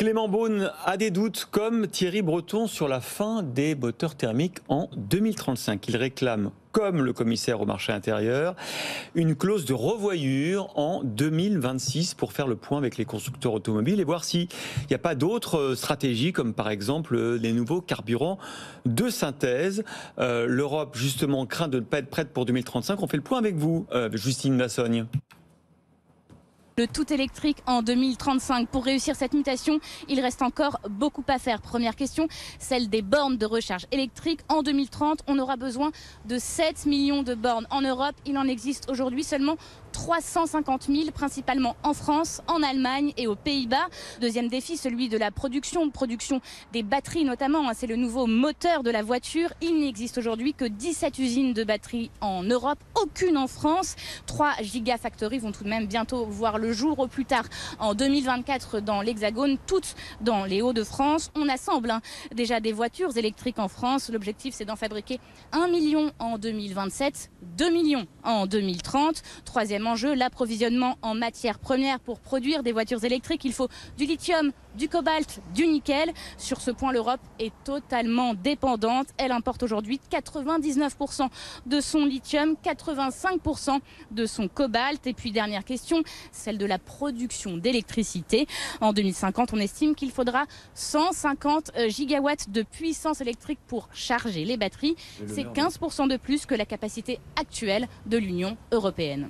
Clément Beaune a des doutes, comme Thierry Breton, sur la fin des moteurs thermiques en 2035. Il réclame, comme le commissaire au marché intérieur, une clause de revoyure en 2026 pour faire le point avec les constructeurs automobiles et voir s'il n'y a pas d'autres stratégies, comme par exemple les nouveaux carburants de synthèse. L'Europe, justement, craint de ne pas être prête pour 2035. On fait le point avec vous, Justine Vassogne. Le tout électrique en 2035. Pour réussir cette mutation, il reste encore beaucoup à faire. Première question, celle des bornes de recharge électrique. En 2030, on aura besoin de 7 millions de bornes. En Europe, il en existe aujourd'hui seulement 350 000, principalement en France, en Allemagne et aux Pays-Bas. Deuxième défi, celui de la production des batteries notamment. C'est le nouveau moteur de la voiture. Il n'existe aujourd'hui que 17 usines de batteries en Europe, aucune en France. 3 gigafactories vont tout de même bientôt voir le jour, au plus tard en 2024 dans l'Hexagone, toutes dans les Hauts-de-France. On assemble déjà des voitures électriques en France. L'objectif, c'est d'en fabriquer 1 million en 2027, 2 millions en 2030. Troisième enjeu, l'approvisionnement en matières premières. Pour produire des voitures électriques, il faut du lithium, du cobalt, du nickel. Sur ce point, l'Europe est totalement dépendante. Elle importe aujourd'hui 99% de son lithium, 85% de son cobalt. Et puis, dernière question, celle de la production d'électricité. En 2050, on estime qu'il faudra 150 gigawatts de puissance électrique pour charger les batteries. C'est 15% de plus que la capacité actuelle de l'Union européenne.